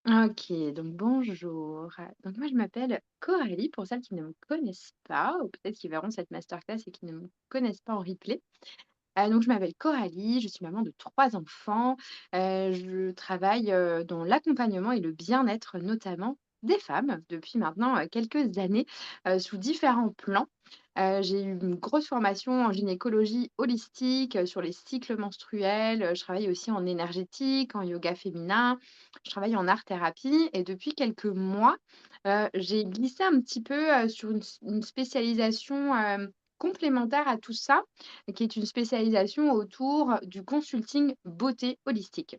OK, donc bonjour. Donc moi je m'appelle Coralie pour celles qui ne me connaissent pas ou peut-être qui verront cette masterclass et qui ne me connaissent pas en replay. Donc je m'appelle Coralie, je suis maman de 3 enfants. Je travaille, dans l'accompagnement et le bien-être notamment des femmes depuis maintenant, quelques années, sous différents plans. J'ai eu une grosse formation en gynécologie holistique, sur les cycles menstruels, je travaille aussi en énergétique, en yoga féminin, je travaille en art-thérapie et depuis quelques mois, j'ai glissé un petit peu, sur une spécialisation, complémentaire à tout ça, qui est une spécialisation autour du consulting beauté holistique.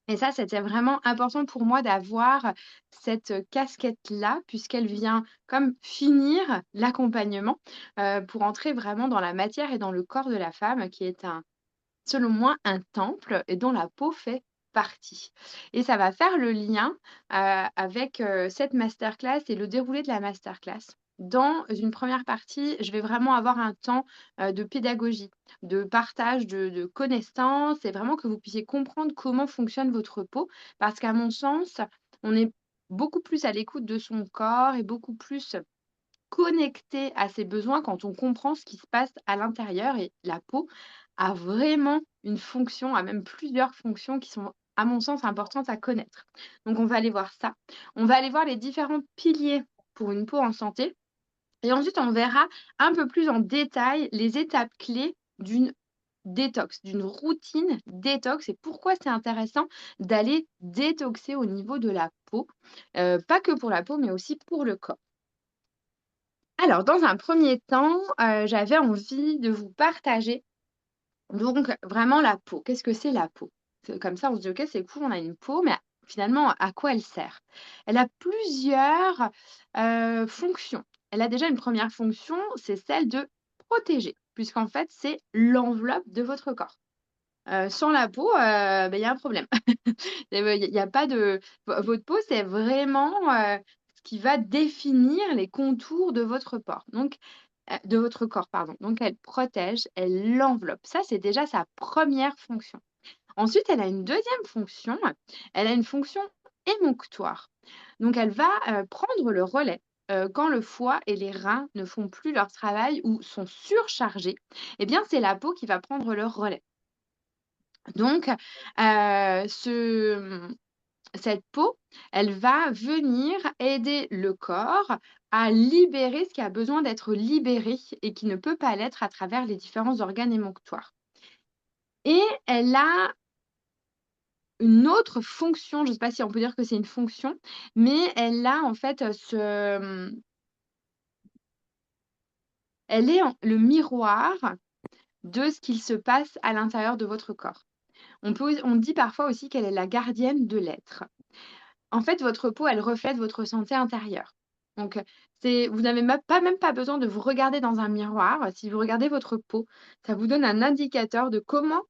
Et ça, c'était vraiment important pour moi d'avoir cette casquette-là, puisqu'elle vient comme finir l'accompagnement, pour entrer vraiment dans la matière et dans le corps de la femme, qui est selon moi, un temple et dont la peau fait partie. Et ça va faire le lien, avec, cette masterclass et le déroulé de la masterclass. Dans une première partie, je vais vraiment avoir un temps, de pédagogie, de partage de connaissances et vraiment que vous puissiez comprendre comment fonctionne votre peau. Parce qu'à mon sens, on est beaucoup plus à l'écoute de son corps et beaucoup plus connecté à ses besoins quand on comprend ce qui se passe à l'intérieur et la peau a vraiment une fonction, a même plusieurs fonctions qui sont, à mon sens, importantes à connaître. Donc on va aller voir ça. On va aller voir les différents piliers pour une peau en santé et ensuite on verra un peu plus en détail les étapes clés d'une détox, d'une routine détox et pourquoi c'est intéressant d'aller détoxer au niveau de la peau, pas que pour la peau mais aussi pour le corps. Alors, dans un premier temps, j'avais envie de vous partager donc vraiment la peau. Qu'est-ce que c'est la peau? C'est comme ça, on se dit: «OK, c'est cool, on a une peau, mais finalement, à quoi elle sert?» Elle a plusieurs, fonctions. Elle a déjà une première fonction, c'est celle de protéger, puisqu'en fait, c'est l'enveloppe de votre corps. Sans la peau, il y a un problème. Il y a pas de votre peau, c'est vraiment, ce qui va définir les contours de votre de votre corps, pardon. Donc elle protège, elle l'enveloppe. Ça, c'est déjà sa première fonction. Ensuite, elle a une deuxième fonction, elle a une fonction émonctoire. Donc elle va, prendre le relais, quand le foie et les reins ne font plus leur travail ou sont surchargés, eh bien, c'est la peau qui va prendre le relais. Donc, cette peau, elle va venir aider le corps à libérer ce qui a besoin d'être libéré et qui ne peut pas l'être à travers les différents organes émonctoires. Et elle a une autre fonction, je ne sais pas si on peut dire que c'est une fonction, mais elle a en fait, elle est le miroir de ce qu'il se passe à l'intérieur de votre corps. On dit parfois aussi qu'elle est la gardienne de l'être. En fait, votre peau, elle reflète votre santé intérieure. Donc, vous n'avez même pas besoin de vous regarder dans un miroir. Si vous regardez votre peau, ça vous donne un indicateur de comment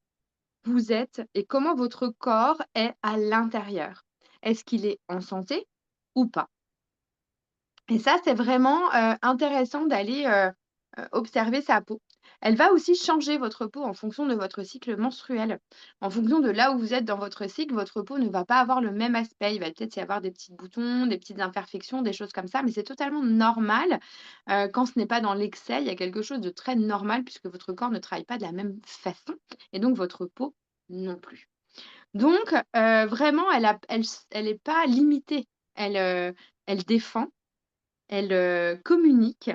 vous êtes et comment votre corps est à l'intérieur. Est-ce qu'il est en santé ou pas? Et ça, c'est vraiment, intéressant d'aller, observer sa peau. Elle va aussi changer votre peau en fonction de votre cycle menstruel. En fonction de là où vous êtes dans votre cycle, votre peau ne va pas avoir le même aspect. Il va peut-être y avoir des petits boutons, des petites imperfections, des choses comme ça, mais c'est totalement normal, quand ce n'est pas dans l'excès. Il y a quelque chose de très normal puisque votre corps ne travaille pas de la même façon et donc votre peau non plus. Donc, vraiment, elle est pas limitée. Elle défend, elle, communique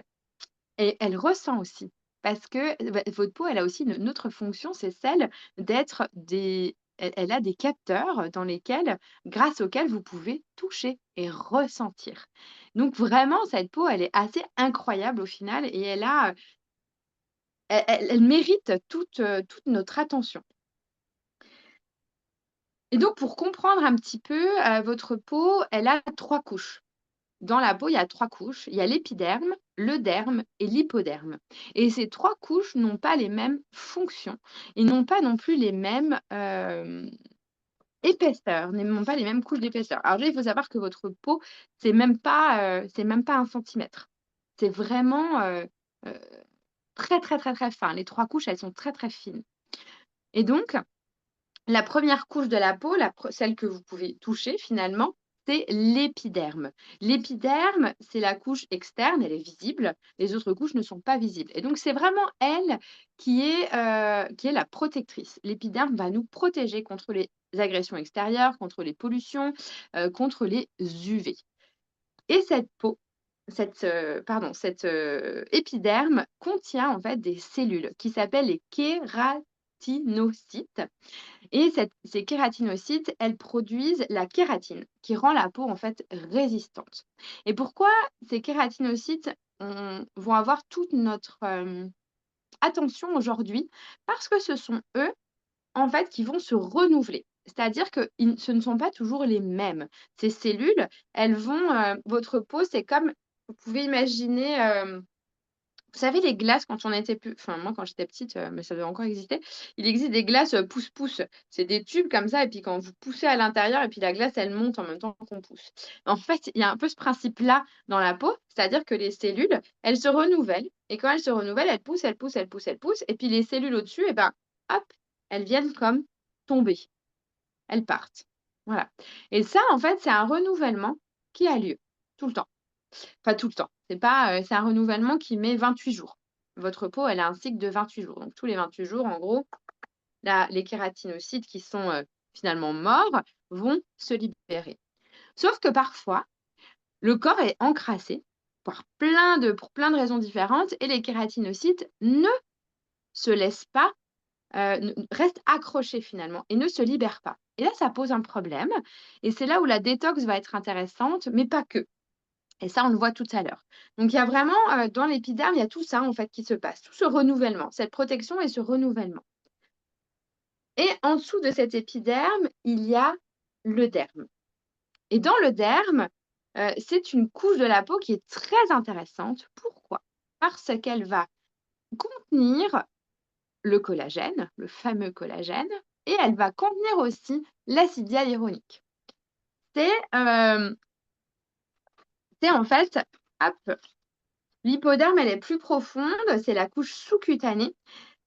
et elle ressent aussi. Parce que, votre peau, elle a aussi une autre fonction, c'est celle d'être elle a des capteurs dans lesquels grâce auxquels vous pouvez toucher et ressentir. Donc vraiment, cette peau, elle est assez incroyable au final et elle mérite toute notre attention. Et donc pour comprendre un petit peu, votre peau, elle a 3 couches. Dans la peau, il y a 3 couches. Il y a l'épiderme, le derme et l'hypoderme. Et ces 3 couches n'ont pas les mêmes fonctions et n'ont pas non plus les mêmes, épaisseurs, n'ont pas les mêmes couches d'épaisseur. Alors déjà, il faut savoir que votre peau, c'est même pas 1 centimètre. C'est vraiment, heu, très, très, très, très fin. Les 3 couches, elles sont très, très fines. Et donc, la première couche de la peau, celle que vous pouvez toucher finalement, c'est l'épiderme. L'épiderme, c'est la couche externe, elle est visible, les autres couches ne sont pas visibles et donc c'est vraiment elle qui est la protectrice. L'épiderme va nous protéger contre les agressions extérieures, contre les pollutions, contre les UV et cette peau, cette épiderme contient en fait des cellules qui s'appellent les kératinocytes et ces kératinocytes, elles produisent la kératine qui rend la peau en fait résistante. Et pourquoi ces kératinocytes vont avoir toute notre attention aujourd'hui? Parce que ce sont eux en fait qui vont se renouveler. C'est-à-dire que ce ne sont pas toujours les mêmes. Ces cellules, elles vont, votre peau, c'est comme, vous pouvez imaginer, vous savez les glaces quand on était plus enfin moi quand j'étais petite, mais ça doit encore exister, il existe des glaces, pousse-pousse. C'est des tubes comme ça et puis quand vous poussez à l'intérieur et puis la glace elle monte en même temps qu'on pousse. En fait, il y a un peu ce principe-là dans la peau, c'est-à-dire que les cellules, elles se renouvellent et quand elles se renouvellent, elles poussent, elles poussent, elles poussent, elles poussent et puis les cellules au-dessus et ben, hop, elles viennent comme tomber, elles partent. Voilà et ça en fait, c'est un renouvellement qui a lieu tout le temps. Pas tout le temps. C'est un renouvellement qui met 28 jours. Votre peau, elle a un cycle de 28 jours. Donc tous les 28 jours, en gros, la les kératinocytes qui sont, finalement morts vont se libérer. Sauf que parfois, le corps est encrassé pour plein de raisons différentes et les kératinocytes ne se laissent pas, restent accrochés finalement et ne se libèrent pas. Et là, ça pose un problème et c'est là où la détox va être intéressante, mais pas que. Et ça, on le voit tout à l'heure. Donc il y a vraiment, dans l'épiderme, il y a tout ça, en fait, qui se passe, tout ce renouvellement, cette protection et ce renouvellement. Et en dessous de cet épiderme, il y a le derme. Et dans le derme, c'est une couche de la peau qui est très intéressante. Pourquoi? Parce qu'elle va contenir le collagène, le fameux collagène et elle va contenir aussi l'acide hyaluronique. C'est, hem, c'est en fait hop, l'hypoderme, elle est plus profonde, c'est la couche sous-cutanée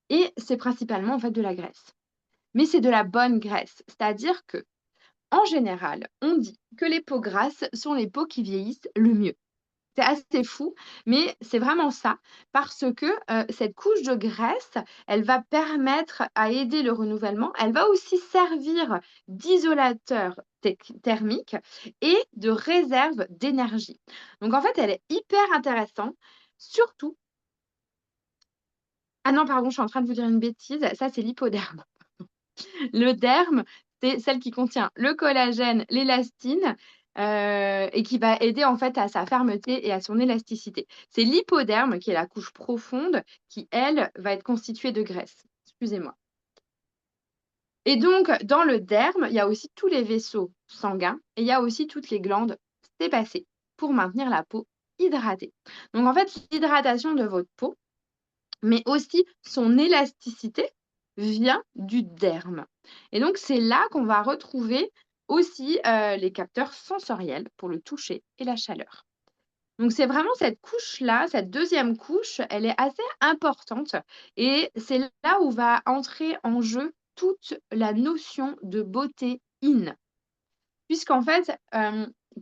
et c'est principalement en fait de la graisse. Mais c'est de la bonne graisse, c'est-à-dire que en général, on dit que les peaux grasses sont les peaux qui vieillissent le mieux. C'est assez fou, mais c'est vraiment ça parce que, cette couche de graisse, elle va permettre à aider le renouvellement. Elle va aussi servir d'isolateur thermique et de réserve d'énergie. Donc en fait, elle est hyper intéressante, surtout ah non, pardon, je suis en train de vous dire une bêtise, ça c'est l'hypoderme. Le derme, c'est celle qui contient le collagène, l'élastine, et qui va aider en fait à sa fermeté et à son élasticité. C'est l'hypoderme qui est la couche profonde qui, elle, va être constituée de graisse. Excusez-moi. Et donc dans le derme, il y a aussi tous les vaisseaux sanguins et il y a aussi toutes les glandes sébacées pour maintenir la peau hydratée. Donc en fait, l'hydratation de votre peau, mais aussi son élasticité vient du derme. Et donc c'est là qu'on va retrouver aussi, les capteurs sensoriels pour le toucher et la chaleur. Donc c'est vraiment cette couche-là, cette deuxième couche, elle est assez importante et c'est là où va entrer en jeu toute la notion de beauté in. Puisqu'en fait,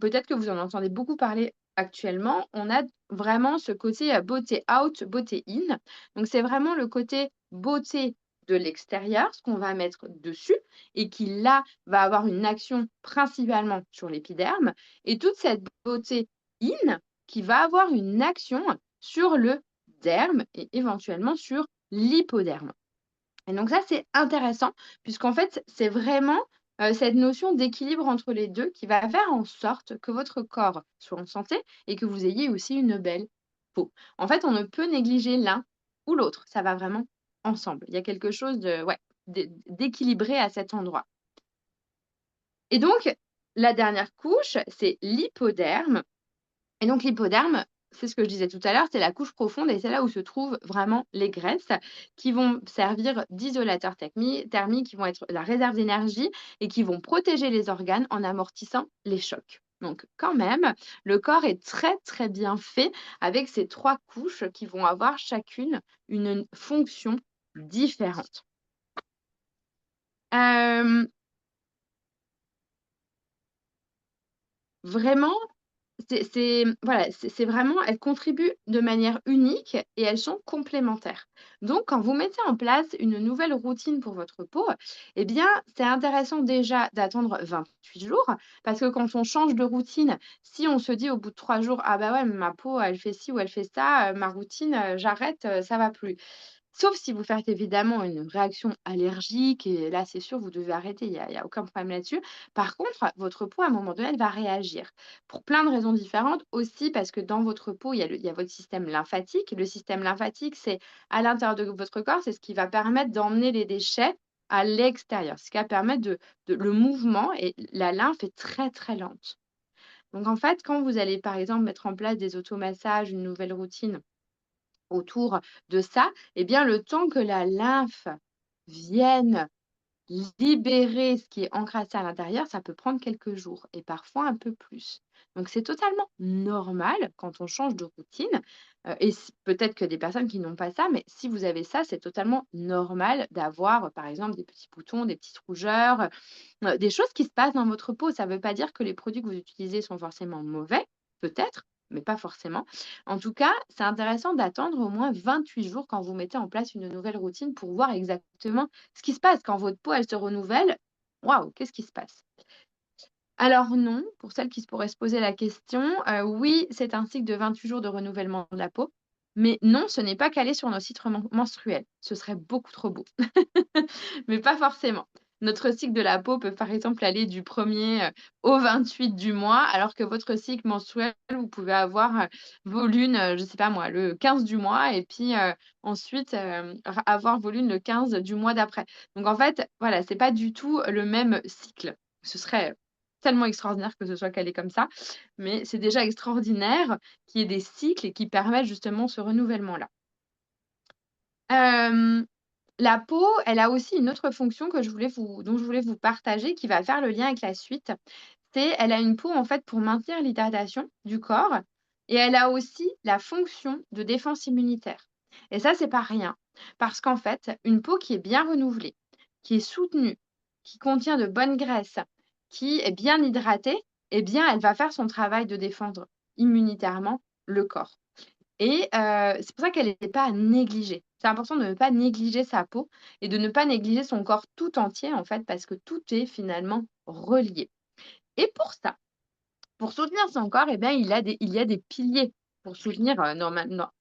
peut-être que vous en entendez beaucoup parler actuellement, on a vraiment ce côté, beauté out, beauté in. Donc c'est vraiment le côté beauté de l'extérieur, ce qu'on va mettre dessus et qui là, va avoir une action principalement sur l'épiderme et toute cette beauté in qui va avoir une action sur le derme et éventuellement sur l'hypoderme. Et donc ça, c'est intéressant puisqu'en fait, c'est vraiment, cette notion d'équilibre entre les 2 qui va faire en sorte que votre corps soit en santé et que vous ayez aussi une belle peau. En fait, on ne peut négliger l'un ou l'autre, ça va vraiment ensemble. Il y a quelque chose de ouais, d'équilibré à cet endroit. Et donc la dernière couche, c'est l'hypoderme et donc l'hypoderme, c'est ce que je disais tout à l'heure, c'est la couche profonde et c'est là où se trouvent vraiment les graisses qui vont servir d'isolateurs thermiques, qui vont être la réserve d'énergie et qui vont protéger les organes en amortissant les chocs. Donc quand même, le corps est très, très bien fait avec ces 3 couches qui vont avoir chacune une fonction différente. Hem Vraiment, voilà, c'est vraiment elles contribuent de manière unique et elles sont complémentaires. Donc quand vous mettez en place une nouvelle routine pour votre peau, eh bien, c'est intéressant déjà d'attendre 28 jours parce que quand on change de routine, si on se dit au bout de 3 jours: «Ah bah ouais, mais ma peau, elle fait ci ou elle fait ça, ma routine, j'arrête, ça va plus». Sauf si vous faites évidemment une réaction allergique et là, c'est sûr, vous devez arrêter, il y a aucun problème là-dessus. Par contre, votre peau, à un moment donné, elle va réagir pour plein de raisons différentes. Aussi parce que dans votre peau, il y a votre système lymphatique. Le système lymphatique, c'est à l'intérieur de votre corps, c'est ce qui va permettre d'emmener les déchets à l'extérieur, ce qui va permettre le mouvement et la lymphe est très, très lente. Donc en fait, quand vous allez, par exemple, mettre en place des automassages, une nouvelle routine autour de ça, eh bien, le temps que la lymphe vienne libérer ce qui est encrassé à l'intérieur, ça peut prendre quelques jours et parfois un peu plus. Donc c'est totalement normal quand on change de routine, et peut-être que des personnes qui n'ont pas ça, mais si vous avez ça, c'est totalement normal d'avoir, par exemple, des petits boutons, des petites rougeurs, des choses qui se passent dans votre peau. Ça ne veut pas dire que les produits que vous utilisez sont forcément mauvais, peut-être, mais pas forcément. En tout cas, c'est intéressant d'attendre au moins 28 jours quand vous mettez en place une nouvelle routine pour voir exactement ce qui se passe. Quand votre peau, elle se renouvelle, waouh, qu'est-ce qui se passe? Alors non, pour celles qui se pourraient se poser la question, oui, c'est un cycle de 28 jours de renouvellement de la peau, mais non, ce n'est pas calé sur nos cycles menstruels. Ce serait beaucoup trop beau. Mais pas forcément. Notre cycle de la peau peut, par exemple, aller du 1er, au 28 du mois, alors que votre cycle menstruel, vous pouvez avoir, vos lunes, je sais pas moi, le 15 du mois et puis, ensuite, avoir vos lunes le 15 du mois d'après. Donc en fait, voilà, c'est pas du tout le même cycle. Ce serait tellement extraordinaire que ce soit calé comme ça, mais c'est déjà extraordinaire qu'il y ait des cycles et qui permettent justement ce renouvellement-là. Hem, la peau, elle a aussi une autre fonction que je voulais vous partager, qui va faire le lien avec la suite. C'est elle a une peau, en fait, pour maintenir l'hydratation du corps et elle a aussi la fonction de défense immunitaire et ça, c'est pas rien parce qu'en fait, une peau qui est bien renouvelée, qui est soutenue, qui contient de bonnes graisses, qui est bien hydratée, eh bien, elle va faire son travail de défendre immunitairement le corps. Et c'est pour ça qu'elle n'est pas à négliger. C'est important de ne pas négliger sa peau et de ne pas négliger son corps tout entier, en fait, parce que tout est finalement relié. Et pour ça, pour soutenir son corps, eh bien, il y a des piliers pour soutenir,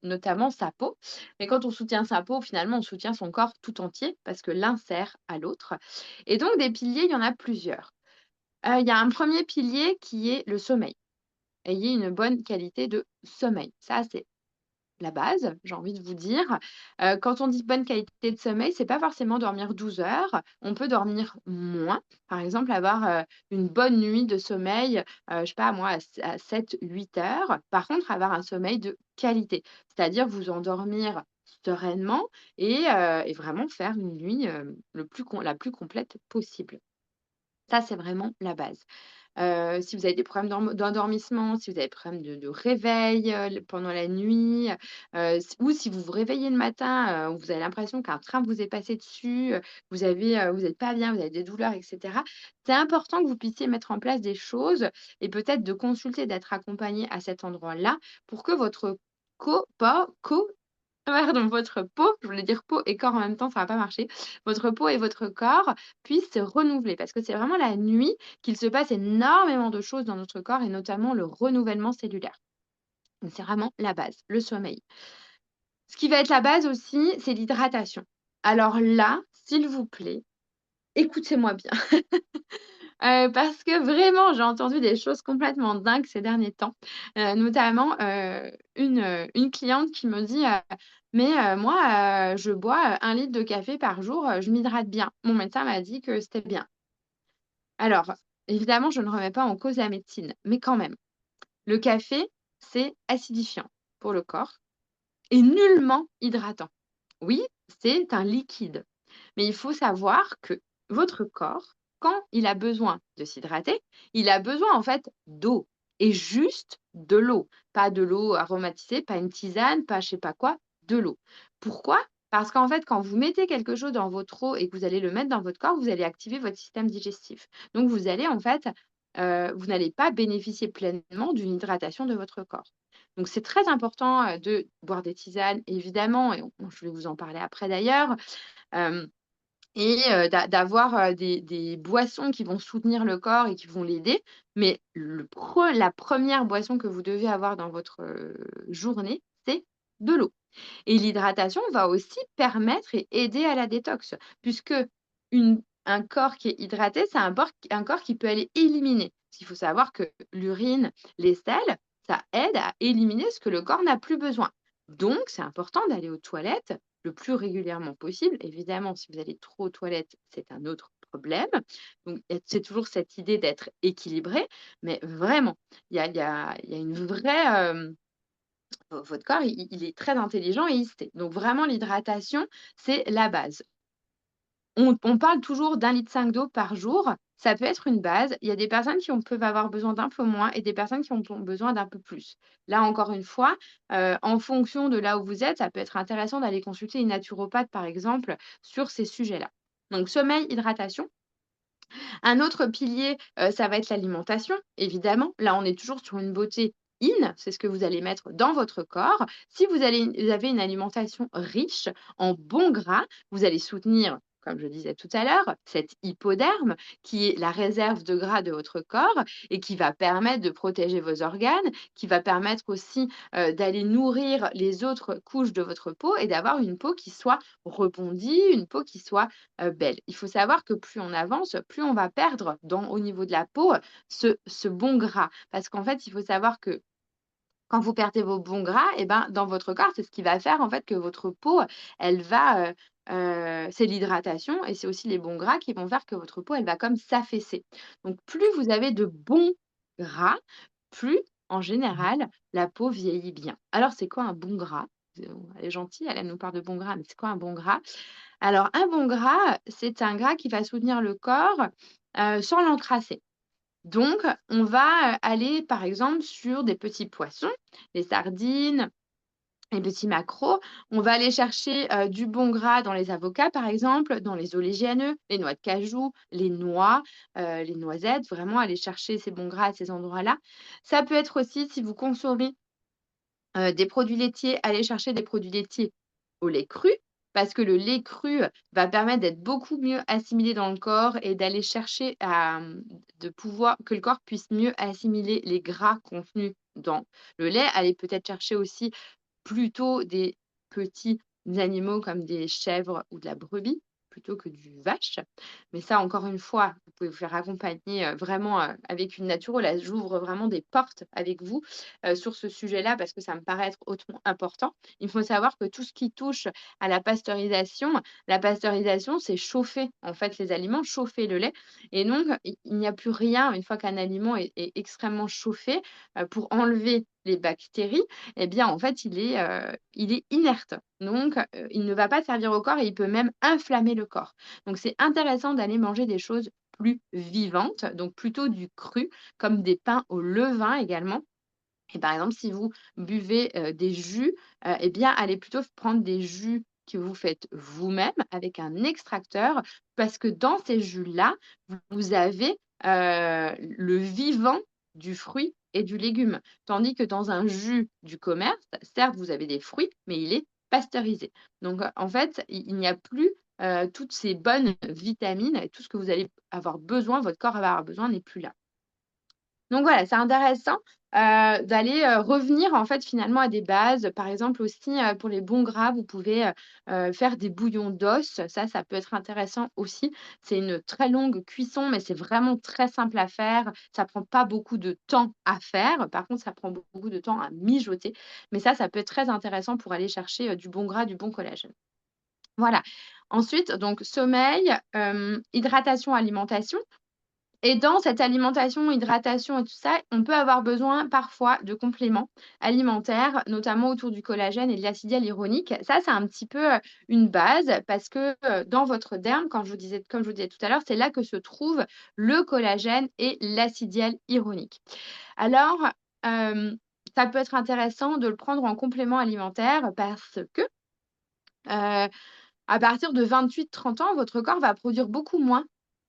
notamment sa peau. Mais quand on soutient sa peau, finalement, on soutient son corps tout entier parce que l'un sert à l'autre. Et donc des piliers, il y en a plusieurs. Il y a un premier pilier qui est le sommeil. Ayez une bonne qualité de sommeil. Ça, c'est la base, j'ai envie de vous dire. Quand on dit bonne qualité de sommeil, c'est pas forcément dormir 12 heures. On peut dormir moins. Par exemple, avoir, une bonne nuit de sommeil, je sais pas moi, à 7-8 heures. Par contre, avoir un sommeil de qualité, c'est-à-dire vous endormir sereinement et vraiment faire une nuit, la plus complète possible. Ça, c'est vraiment la base. Si vous avez des problèmes d'endormissement, si vous avez des problèmes de réveil, pendant la nuit, ou si vous vous réveillez le matin, vous avez l'impression qu'un train vous est passé dessus, vous n'êtes pas bien, vous avez des douleurs et cetera. C'est important que vous puissiez mettre en place des choses et peut-être de consulter, d'être accompagné à cet endroit-là pour que votre co pas co pardon, votre peau, je voulais dire peau et corps en même temps, ça va pas marcher. Votre peau et votre corps puissent se renouveler parce que c'est vraiment la nuit qu'il se passe énormément de choses dans notre corps et notamment le renouvellement cellulaire. Donc c'est vraiment la base, le sommeil. Ce qui va être la base aussi, c'est l'hydratation. Alors là, s'il vous plaît, écoutez-moi bien. Parce que vraiment, j'ai entendu des choses complètement dingues ces derniers temps, notamment, une cliente qui me dit, «Mais, moi, je bois, 1 litre de café par jour, je m'hydrate bien. Mon médecin m'a dit que c'était bien». Alors, évidemment, je ne remets pas en cause la médecine, mais quand même, le café, c'est acidifiant pour le corps et nullement hydratant. Oui, c'est un liquide. Mais il faut savoir que votre corps, quand il a besoin de s'hydrater, il a besoin en fait d'eau et juste de l'eau. Pas de l'eau aromatisée, pas une tisane, pas je sais pas quoi, de l'eau. Pourquoi? Parce qu'en fait, quand vous mettez quelque chose dans votre eau et que vous allez le mettre dans votre corps, vous allez activer votre système digestif. Donc vous allez en fait vous n'allez pas bénéficier pleinement d'une hydratation de votre corps. Donc c'est très important, de boire des tisanes évidemment et je vais vous en parler après d'ailleurs, hem et d'avoir, des boissons qui vont soutenir le corps et qui vont l'aider. Mais la première boisson que vous devez avoir dans votre, journée, c'est de l'eau. Et l'hydratation va aussi permettre et aider à la détox, puisque un corps qui est hydraté, c'est un corps qui peut aller éliminer. Parce qu'il faut savoir que l'urine, les selles, ça aide à éliminer ce que le corps n'a plus besoin. Donc, c'est important d'aller aux toilettes le plus régulièrement possible. Évidemment, si vous allez trop aux toilettes, c'est un autre problème. Donc, c'est toujours cette idée d'être équilibré, mais vraiment, il y a une vraie, votre corps, il est très intelligent et il sait. Donc vraiment l'hydratation, c'est la base. On parle toujours d'1,5 litre d'eau par jour. Ça peut être une base. Il y a des personnes peuvent avoir besoin d'un peu moins et des personnes qui ont besoin d'un peu plus. Là, encore une fois, en fonction de là où vous êtes, ça peut être intéressant d'aller consulter une naturopathe, par exemple, sur ces sujets-là. Donc sommeil, hydratation. Un autre pilier, ça va être l'alimentation, évidemment. Là, on est toujours sur une beauté in, c'est ce que vous allez mettre dans votre corps. Si vous avez une alimentation riche en bons gras, vous allez soutenir, comme je disais tout à l'heure, cette hypoderme qui est la réserve de gras de votre corps et qui va permettre de protéger vos organes, qui va permettre aussi, d'aller nourrir les autres couches de votre peau et d'avoir une peau qui soit rebondie, une peau qui soit belle. Il faut savoir que plus on avance, plus on va perdre au niveau de la peau ce bon gras. Parce qu'en fait, il faut savoir que quand vous perdez vos bons gras, et ben, dans votre corps, c'est ce qui va faire en fait que votre peau, elle va, c'est l'hydratation et c'est aussi les bons gras qui vont faire que votre peau, elle va comme s'affaisser. Donc plus vous avez de bons gras, plus en général, la peau vieillit bien. Alors c'est quoi un bon gras? Elle est gentille, elle nous parle de bons gras, mais c'est quoi un bon gras? Alors un bon gras, c'est un gras qui va soutenir le corps, sans l'encrasser. Donc on va, aller par exemple sur des petits poissons, les sardines, les petits maquereaux. On va aller chercher, du bon gras dans les avocats par exemple, dans les oléagineux, les noix de cajou, les noix, les noisettes, vraiment aller chercher ces bons gras à ces endroits-là. Ça peut être aussi si vous consommez des produits laitiers, aller chercher des produits laitiers au lait cru, parce que le lait cru va permettre d'être beaucoup mieux assimilé dans le corps et d'aller chercher de pouvoir que le corps puisse mieux assimiler les gras contenus dans le lait. Aller peut-être chercher aussi plutôt des petits animaux comme des chèvres ou de la brebis, plutôt que du vache. Mais ça, encore une fois, vous pouvez vous faire accompagner, vraiment, avec une naturo. Là, j'ouvre vraiment des portes avec vous, sur ce sujet-là parce que ça me paraît être hautement important. Il faut savoir que tout ce qui touche à la pasteurisation, c'est chauffer, en fait, les aliments, chauffer le lait et donc il n'y a plus rien une fois qu'un aliment est extrêmement chauffé, pour enlever les bactéries eh bien, en fait, il est inerte. Donc, il ne va pas servir au corps et il peut même inflammer le corps. Donc, c'est intéressant d'aller manger des choses plus vivantes, donc plutôt du cru, comme des pains au levain également. Et par exemple, si vous buvez, des jus, eh bien, allez plutôt prendre des jus que vous faites vous-même avec un extracteur, parce que dans ces jus-là, vous avez, le vivant du fruit et du légume. Tandis que dans un jus du commerce, certes, vous avez des fruits, mais il est pasteurisé. Donc, en fait, il n'y a plus, toutes ces bonnes vitamines et tout ce que vous allez avoir besoin, votre corps va avoir besoin n'est plus là. Donc voilà, c'est intéressant, d'aller, revenir en fait finalement à des bases. Par exemple aussi, pour les bons gras, vous pouvez, faire des bouillons d'os. Ça peut être intéressant aussi. C'est une très longue cuisson, mais c'est vraiment très simple à faire. Ça prend pas beaucoup de temps à faire. Par contre, ça prend beaucoup de temps à mijoter. Mais ça peut être très intéressant pour aller chercher, du bon gras, du bon collagène. Voilà. Ensuite, donc sommeil, hydratation, alimentation. Et dans cette alimentation, hydratation et tout ça, on peut avoir besoin parfois de compléments alimentaires, notamment autour du collagène et de l'acide hyaluronique. Ça, c'est un petit peu, une base parce que, dans votre derme, comme je vous disais tout à l'heure, c'est là que se trouve le collagène et l'acide hyaluronique. Alors, hem, ça peut être intéressant de le prendre en complément alimentaire parce que, à partir de 28-30 ans, votre corps va produire beaucoup moins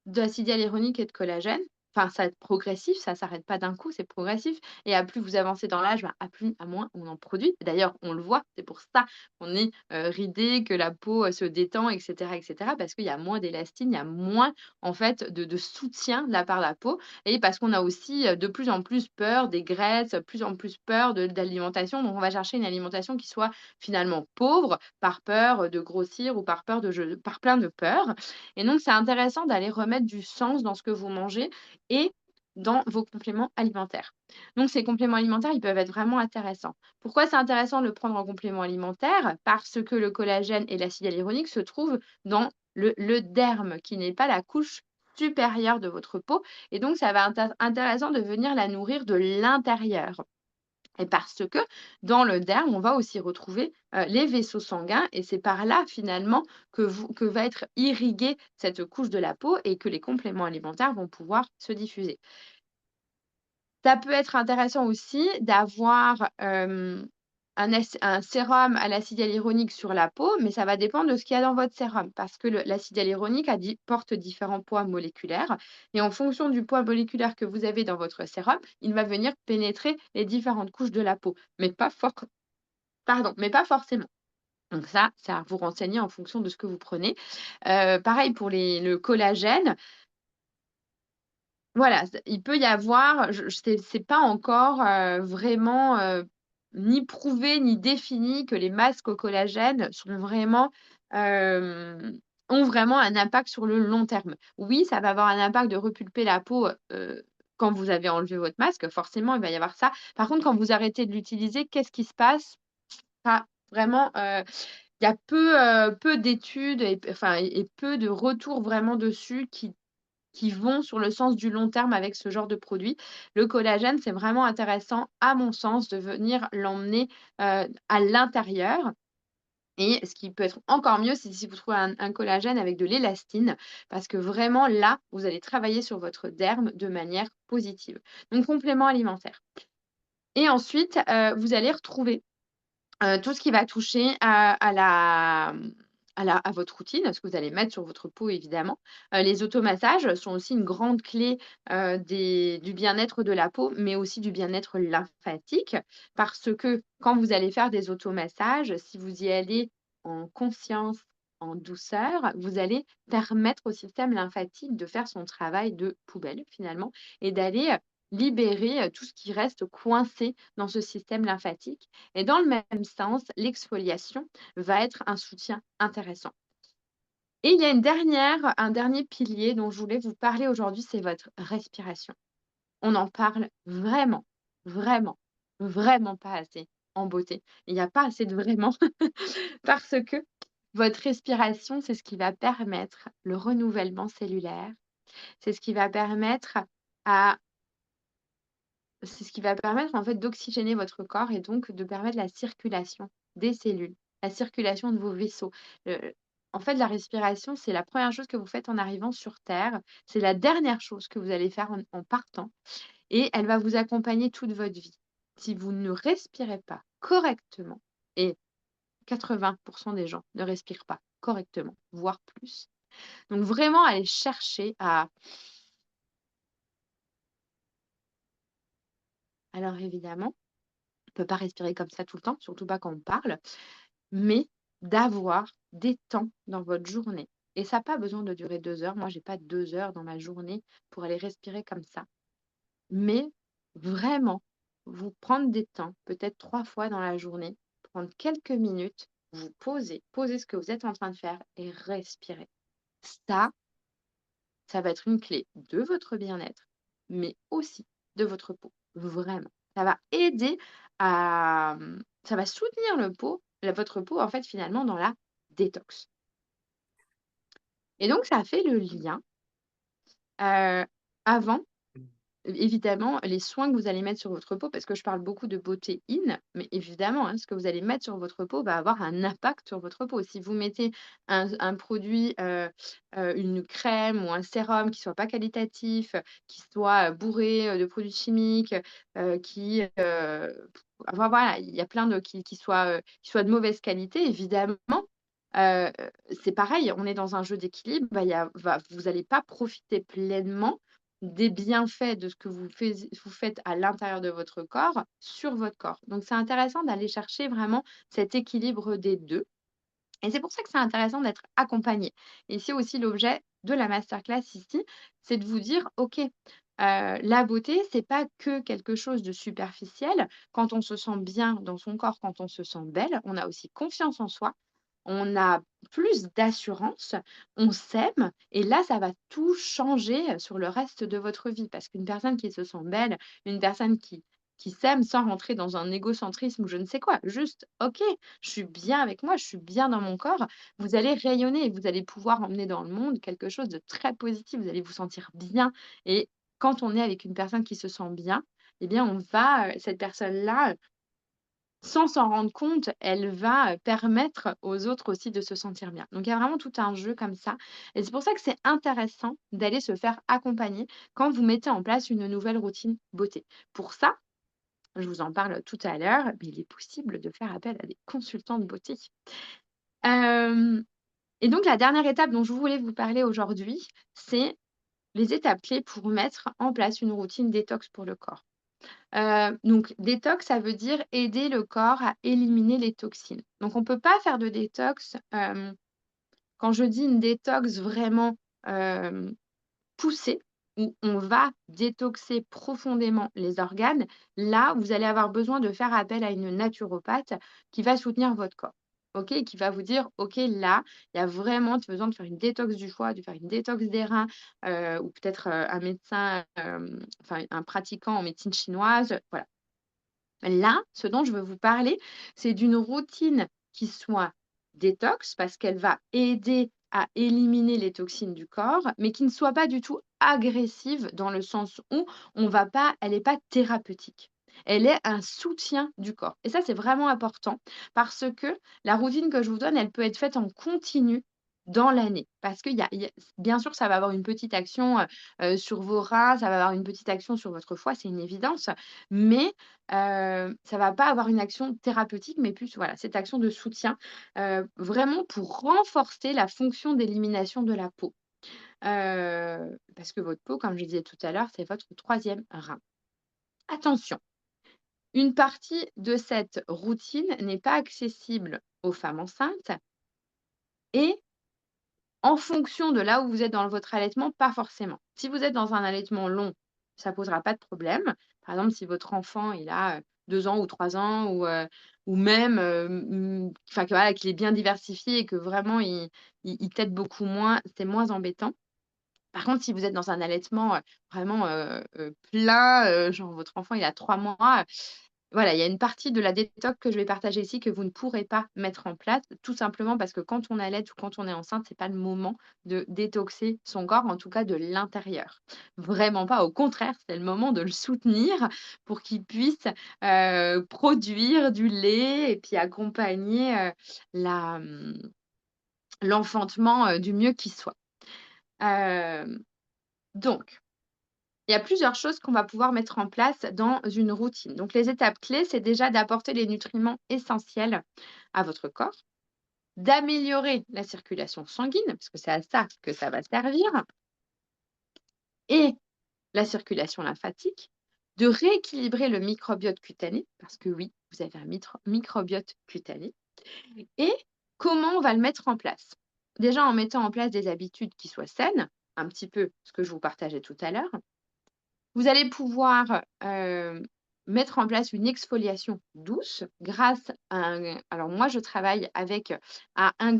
d'acide hyaluronique et de collagène. enfin, ça va être progressif, ça s'arrête pas d'un coup, c'est progressif et à plus vous avancez dans l'âge, bah, à moins on en produit. D'ailleurs, on le voit, c'est pour ça qu'on est, ridé, que la peau, se détend et cetera, parce qu'il y a moins d'élastine, il y a moins, en fait, de soutien de la part de la peau et parce qu'on a aussi, de plus en plus peur des graisses, de plus en plus peur de l'alimentation. Donc on va chercher une alimentation qui soit finalement pauvre, par peur, de grossir ou par plein de peurs et donc c'est intéressant d'aller remettre du sens dans ce que vous mangez et dans vos compléments alimentaires. Donc ces compléments alimentaires, ils peuvent être vraiment intéressants. Pourquoi c'est intéressant de le prendre en complément alimentaire? Parce que le collagène et l'acide hyaluronique se trouvent dans le derme, qui n'est pas la couche supérieure de votre peau et donc ça va intéressant de venir la nourrir de l'intérieur. Et parce que dans le derme, on va aussi retrouver, les vaisseaux sanguins et c'est par là finalement que va être irriguée cette couche de la peau et que les compléments alimentaires vont pouvoir se diffuser. Ça peut être intéressant aussi d'avoir, un sérum à l'acide hyaluronique sur la peau, mais ça va dépendre de ce qu'il y a dans votre sérum. Parce que l'acide hyaluronique porte différents poids moléculaires et en fonction du poids moléculaire que vous avez dans votre sérum, il va venir pénétrer les différentes couches de la peau, mais pas forcément. Donc ça, c'est à vous renseigner en fonction de ce que vous prenez. Pareil pour le collagène, voilà, il peut y avoir, je c'est pas encore, vraiment, ni prouvé ni défini que les masques au collagène ont vraiment un impact sur le long terme. Oui, ça va avoir un impact de repulper la peau, quand vous avez enlevé votre masque, forcément, il va y avoir ça. Par contre, quand vous arrêtez de l'utiliser, qu'est-ce qui se passe? Pas vraiment, il y a peu d'études et peu de retours vraiment dessus qui vont sur le sens du long terme avec ce genre de produit. Le collagène, c'est vraiment intéressant, à mon sens, de venir l'emmener, à l'intérieur et ce qui peut être encore mieux, c'est si vous trouvez un collagène avec de l'élastine parce que vraiment là, vous allez travailler sur votre derme de manière positive. Donc complément alimentaire et ensuite, vous allez retrouver tout ce qui va toucher à votre routine, ce que vous allez mettre sur votre peau évidemment. Les automassages sont aussi une grande clé, du bien-être de la peau, mais aussi du bien-être lymphatique. Parce que quand vous allez faire des automassages, si vous y allez en conscience, en douceur, vous allez permettre au système lymphatique de faire son travail de poubelle finalement et d'aller, libérer, tout ce qui reste coincé dans ce système lymphatique et dans le même sens, l'exfoliation va être un soutien intéressant. Et il y a un dernier pilier dont je voulais vous parler aujourd'hui, c'est votre respiration. On en parle vraiment, vraiment, vraiment pas assez en beauté. Il n'y a pas assez de vraiment parce que votre respiration, c'est ce qui va permettre le renouvellement cellulaire. C'est ce qui va permettre à C'est ce qui va permettre en fait d'oxygéner votre corps et donc de permettre la circulation des cellules, la circulation de vos vaisseaux. Heu, En fait, la respiration, c'est la première chose que vous faites en arrivant sur terre. C'est la dernière chose que vous allez faire en partant et elle va vous accompagner toute votre vie. Si vous ne respirez pas correctement et 80 des gens ne respirent pas correctement, voire plus. Donc vraiment aller chercher à alors évidemment, on ne peut pas respirer comme ça tout le temps, surtout pas quand on parle. Mais d'avoir des temps dans votre journée et ça a pas besoin de durer 2 heures. Moi, j'ai pas 2 heures dans ma journée pour aller respirer comme ça. Mais vraiment, vous prendre des temps, peut-être 3 fois dans la journée, prendre quelques minutes, vous poser ce que vous êtes en train de faire et respirer. Ça, ça va être une clé de votre bien-être, mais aussi de votre peau, vraiment. Ça va aider ça va soutenir votre peau, en fait, finalement, dans la détox et donc ça fait le lien, heu, avant évidemment, les soins que vous allez mettre sur votre peau, parce que je parle beaucoup de beauté in, mais évidemment, hein, ce que vous allez mettre sur votre peau va avoir un impact sur votre peau. Si vous mettez un produit, une crème ou un sérum qui soit pas qualitatif, qui soit, bourré, de produits chimiques, enfin voilà, il y a plein de qui soient de mauvaise qualité, évidemment, heu, c'est pareil, on est dans un jeu d'équilibre, va y a va vous allez pas profiter pleinement des bienfaits de ce que vous faites à l'intérieur de votre corps sur votre corps. Donc c'est intéressant d'aller chercher vraiment cet équilibre des 2 et c'est pour ça que c'est intéressant d'être accompagné et c'est aussi l'objet de la masterclass ici, c'est de vous dire: «OK, la beauté, c'est pas que quelque chose de superficiel. Quand on se sent bien dans son corps, quand on se sent belle, on a aussi confiance en soi, on a plus d'assurance, on s'aime et là, ça va tout changer, sur le reste de votre vie. Parce qu'une personne qui se sent belle, une personne qui s'aime sans rentrer dans un égocentrisme ou je ne sais quoi, juste: «OK, je suis bien avec moi, je suis bien dans mon corps», vous allez rayonner et vous allez pouvoir emmener dans le monde quelque chose de très positif. Vous allez vous sentir bien et quand on est avec une personne qui se sent bien, eh bien, on va, cette personne-là, sans s'en rendre compte, elle va, permettre aux autres aussi de se sentir bien. Donc il y a vraiment tout un jeu comme ça et c'est pour ça que c'est intéressant d'aller se faire accompagner quand vous mettez en place une nouvelle routine beauté. Pour ça, je vous en parle tout à l'heure, mais il est possible de faire appel à des consultants de beauté. Hem et donc la dernière étape dont je voulais vous parler aujourd'hui, c'est les étapes clés pour mettre en place une routine détox pour le corps. Donc détox, ça veut dire aider le corps à éliminer les toxines. Donc on ne peut pas faire de détox, quand je dis une détox vraiment, hem, poussée, où on va détoxer profondément les organes, là, vous allez avoir besoin de faire appel à une naturopathe qui va soutenir votre corps. OK? Et qui va vous dire: «OK, là, il y a vraiment besoin de faire une détox du foie, de faire une détox des reins», ou peut-être, un médecin, enfin un pratiquant en médecine chinoise, voilà. Là, ce dont je veux vous parler, c'est d'une routine qui soit détox, parce qu'elle va aider à éliminer les toxines du corps, mais qui ne soit pas du tout agressive dans le sens où elle n'est pas thérapeutique. Elle est un soutien du corps. Et ça, c'est vraiment important parce que la routine que je vous donne, elle peut être faite en continu dans l'année. Parce que bien sûr, ça va avoir une petite action sur vos reins, ça va avoir une petite action sur votre foie, c'est une évidence. Mais ça va pas avoir une action thérapeutique, mais plus, voilà, cette action de soutien, vraiment pour renforcer la fonction d'élimination de la peau. Parce que votre peau, comme je disais tout à l'heure, c'est votre troisième rein. Attention, une partie de cette routine n'est pas accessible aux femmes enceintes et en fonction de là où vous êtes dans votre allaitement, pas forcément. Si vous êtes dans un allaitement long, ça posera pas de problème. Par exemple, si votre enfant, il a, 2 ans ou 3 ans ou même, enfin que voilà, qu'il est bien diversifié et que vraiment il tète beaucoup moins, c'est moins embêtant. Par contre, si vous êtes dans un allaitement, vraiment, plein, genre votre enfant il a 3 mois, voilà, il y a une partie de la détox que je vais partager ici que vous ne pourrez pas mettre en place, tout simplement parce que quand on allait ou quand on est enceinte, c'est pas le moment de détoxer son corps, en tout cas de l'intérieur. Vraiment pas, au contraire, c'est le moment de le soutenir pour qu'il puisse, produire du lait et puis accompagner, l'enfantement, du mieux qu'il soit. Hem, donc il y a plusieurs choses qu'on va pouvoir mettre en place dans une routine. Donc, les étapes clés, c'est déjà d'apporter les nutriments essentiels à votre corps, d'améliorer la circulation sanguine, parce que c'est à ça que ça va servir, et la circulation lymphatique, de rééquilibrer le microbiote cutané, parce que oui, vous avez un microbiote cutané, et comment on va le mettre en place. Déjà en mettant en place des habitudes qui soient saines, un petit peu ce que je vous partageais tout à l'heure. Vous allez pouvoir, mettre en place une exfoliation douce grâce à alors moi je travaille avec un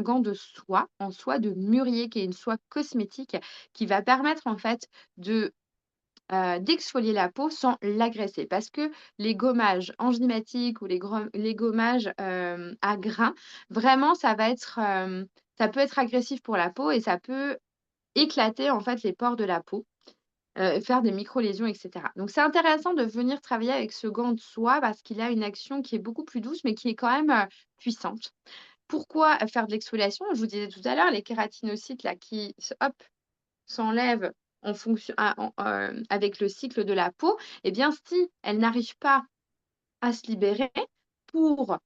gant de soie, en soie de mûrier qui est une soie cosmétique qui va permettre en fait d'exfolier la peau sans l'agresser. Parce que les gommages enzymatiques ou les gommages, à grains, vraiment ça peut être agressif pour la peau et ça peut éclater en fait les pores de la peau. Faire des micro-lésions et cetera. Donc c'est intéressant de venir travailler avec ce gant de soie parce qu'il a une action qui est beaucoup plus douce, mais qui est quand même, puissante. Pourquoi faire de l'exfoliation? Je vous disais tout à l'heure, les kératinocytes là hop, s'enlèvent en fonction avec le cycle de la peau, eh bien si elles n'arrivent pas à se libérer pour,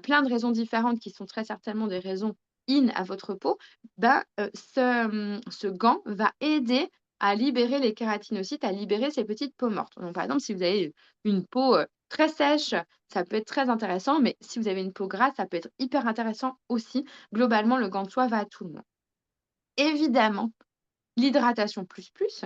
plein de raisons différentes qui sont très certainement des raisons in à votre peau, ce gant va aider à libérer les kératinocytes, à libérer ces petites peaux mortes. Donc, par exemple, si vous avez une peau, très sèche, ça peut être très intéressant, mais si vous avez une peau grasse, ça peut être hyper intéressant aussi. Globalement, le gant de soie va à tout le monde. Évidemment, l'hydratation plus plus,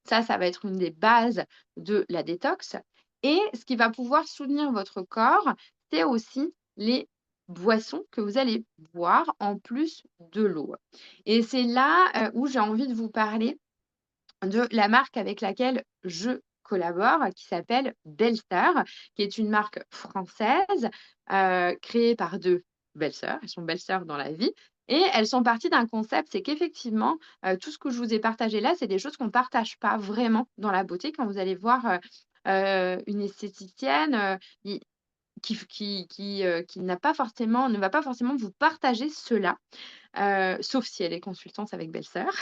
ça va être une des bases de la détox et ce qui va pouvoir soutenir votre corps, c'est aussi les boissons que vous allez boire en plus de l'eau et c'est là, où j'ai envie de vous parler de la marque avec laquelle je collabore, qui s'appelle Belle-Sœur, qui est une marque française, créée par 2 belles-sœurs. Elles sont belles-sœurs dans la vie et elles sont parties d'un concept, c'est qu'effectivement, tout ce que je vous ai partagé là, c'est des choses qu'on ne partage pas vraiment dans la beauté. Quand vous allez voir, une esthéticienne, i qui n'a pas forcément ne va pas forcément vous partager cela, sauf si elle est consultante avec Belle-Sœur.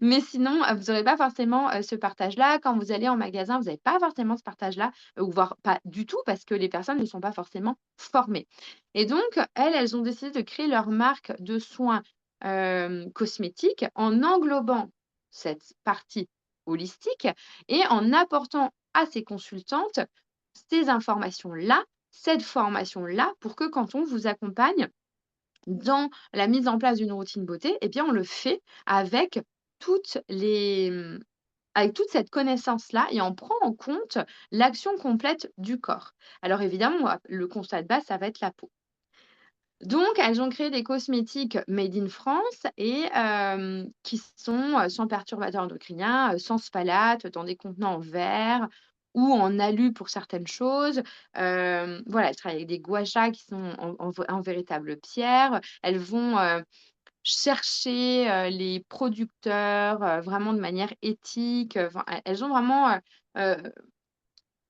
Mais sinon, vous aurez pas forcément, ce partage-là. Quand vous allez en magasin, vous avez pas forcément ce partage-là, ou voire pas du tout parce que les personnes ne sont pas forcément formées. Et donc, elles ont décidé de créer leur marque de soins, cosmétiques en englobant cette partie holistique et en apportant à ces consultantes ces informations-là, cette formation-là, pour que quand on vous accompagne dans la mise en place d'une routine beauté, eh bien, on le fait avec toutes les, avec toute cette connaissance-là et on prend en compte l'action complète du corps. Alors évidemment, le constat de base, ça va être la peau. Donc, elles ont créé des cosmétiques made in France et qui sont, sans perturbateurs endocriniens, sans phtalates, dans des contenants en verre ou en alu pour certaines choses. Voilà, elles travaillent avec des gua sha qui sont en véritable pierre. Elles vont, chercher, les producteurs, vraiment de manière éthique, enfin, elles ont vraiment,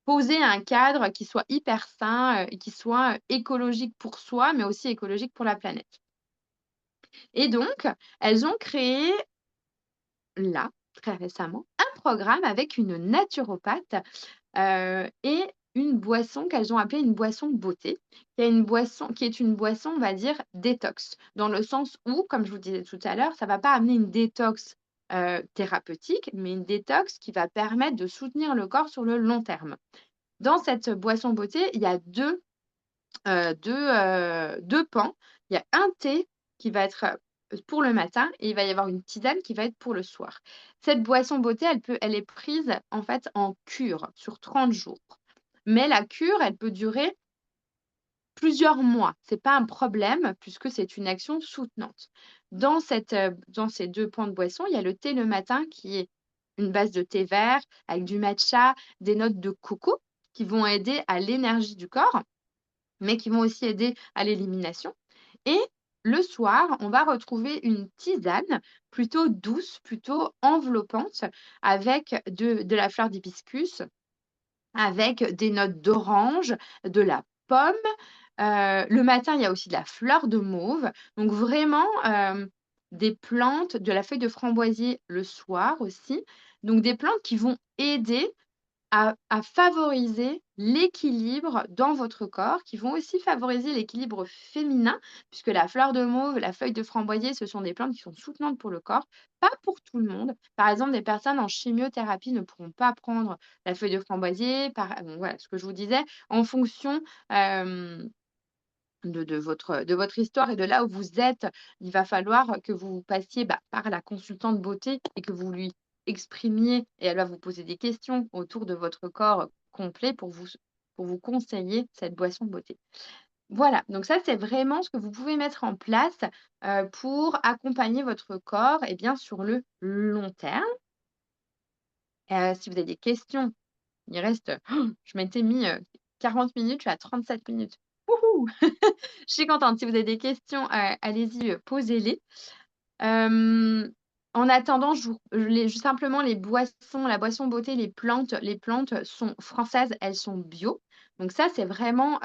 posé un cadre qui soit hyper sain, et qui soit, écologique pour soi, mais aussi écologique pour la planète. Et donc, elles ont créé là, très récemment, un programme avec une naturopathe, et une boisson qu'elles ont appelée une boisson beauté, qui est une boisson, on va dire, détox. Dans le sens où, comme je vous disais tout à l'heure, ça va pas amener une détox, thérapeutique, mais une détox qui va permettre de soutenir le corps sur le long terme. Dans cette boisson beauté, il y a 2 pans. Il y a un thé qui va être, pour le matin et il va y avoir une tisane qui va être pour le soir. Cette boisson beauté, elle est prise, en fait, en cure sur 30 jours. Mais la cure, elle peut durer plusieurs mois. C'est pas un problème puisque c'est une action soutenante. Dans ces 2 pans de boisson, il y a le thé le matin qui est une base de thé vert avec du matcha, des notes de coco qui vont aider à l'énergie du corps mais qui vont aussi aider à l'élimination. Et le soir, on va retrouver une tisane plutôt douce, plutôt enveloppante, avec de la fleur d'hibiscus, avec des notes d'orange, de la pomme. Le matin, il y a aussi de la fleur de mauve. Donc vraiment, des plantes, de la feuille de framboisier le soir aussi. Donc des plantes qui vont aider à favoriser l'équilibre dans votre corps, qui vont aussi favoriser l'équilibre féminin, puisque la fleur de mauve, la feuille de framboisier, ce sont des plantes qui sont soutenantes pour le corps, pas pour tout le monde. Par exemple, des personnes en chimiothérapie ne pourront pas prendre la feuille de framboisier, bon, voilà, ce que je vous disais, en fonction, hem de votre histoire et de là où vous êtes, il va falloir que vous passiez, bah, par la consultante beauté et que vous lui exprimiez et elle va vous poser des questions autour de votre corps complet pour vous conseiller cette boisson beauté. Voilà, donc ça, c'est vraiment ce que vous pouvez mettre en place, pour accompagner votre corps et bien sur le long terme. Si vous avez des questions, il reste je m'étais mis, 40 minutes, je suis à 37 minutes. Wouhou! Je suis contente. Si vous avez des questions, allez-y, posez-les. Hem, En attendant, simplement les boissons, la boisson beauté, les plantes sont françaises, elles sont bio. Donc ça, c'est vraiment,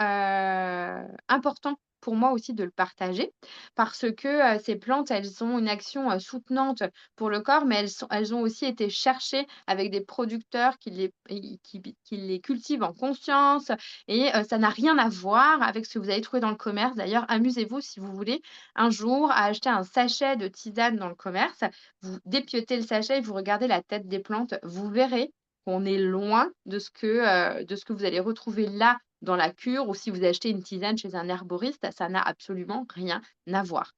important pour moi aussi de le partager parce que, ces plantes, elles ont une action, soutenante pour le corps, mais elles ont aussi été cherchées avec des producteurs qui les cultivent en conscience et ça n'a rien à voir avec ce que vous allez trouver dans le commerce. D'ailleurs, amusez-vous si vous voulez un jour à acheter un sachet de tisane dans le commerce. Vous dépiotez le sachet et vous regardez la tête des plantes, vous verrez qu'on est loin de ce que vous allez retrouver là, dans la cure ou si vous achetez une tisane chez un herboriste, ça n'a absolument rien à voir.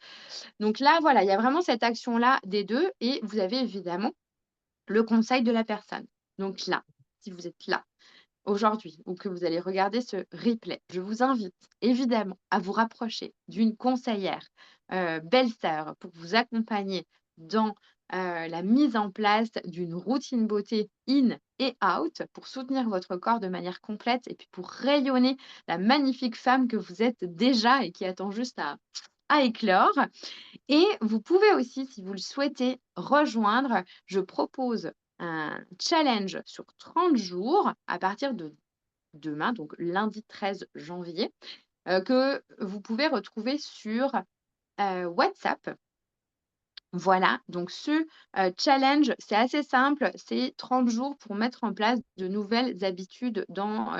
Donc là, voilà, il y a vraiment cette action-là des 2 et vous avez évidemment le conseil de la personne. Donc là, si vous êtes là, aujourd'hui ou que vous allez regarder ce replay, je vous invite évidemment à vous rapprocher d'une conseillère, belle-sœur pour vous accompagner dans, la mise en place d'une routine beauté in et out pour soutenir votre corps de manière complète et puis pour rayonner la magnifique femme que vous êtes déjà et qui attend juste à éclore. Et vous pouvez aussi, si vous le souhaitez, rejoindre, je propose un challenge sur 30 jours à partir de demain, donc lundi 13 janvier, que vous pouvez retrouver sur, WhatsApp. Voilà, donc challenge, c'est assez simple, c'est 30 jours pour mettre en place de nouvelles habitudes dans,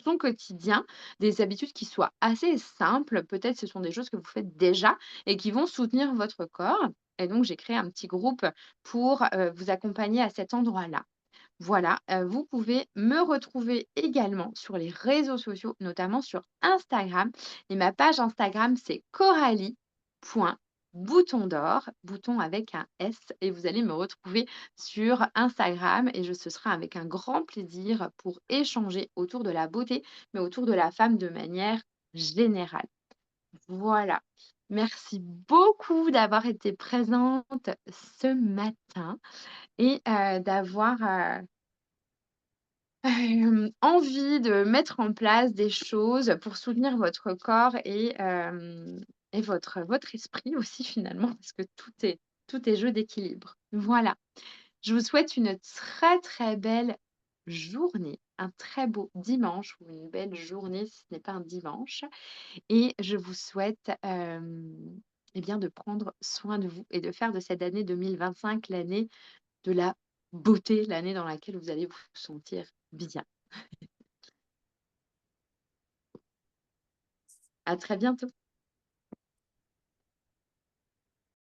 son quotidien. Des habitudes qui soient assez simples, peut-être ce sont des choses que vous faites déjà et qui vont soutenir votre corps et donc j'ai créé un petit groupe pour, vous accompagner à cet endroit-là. Voilà, vous pouvez me retrouver également sur les réseaux sociaux, notamment sur Instagram et ma page Instagram, c'est coralie.bouton d'or, bouton avec un S et vous allez me retrouver sur Instagram et ce sera avec un grand plaisir pour échanger autour de la beauté, mais autour de la femme de manière générale. Voilà. Merci beaucoup d'avoir été présente ce matin et d'avoir, envie de mettre en place des choses pour soutenir votre corps et votre esprit aussi finalement parce que tout est jeu d'équilibre. Voilà. Je vous souhaite une très, très belle journée, un très beau dimanche ou une belle journée si ce n'est pas un dimanche et je vous souhaite, eh bien de prendre soin de vous et de faire de cette année 2025 l'année de la beauté, l'année dans laquelle vous allez vous sentir bien. À très bientôt.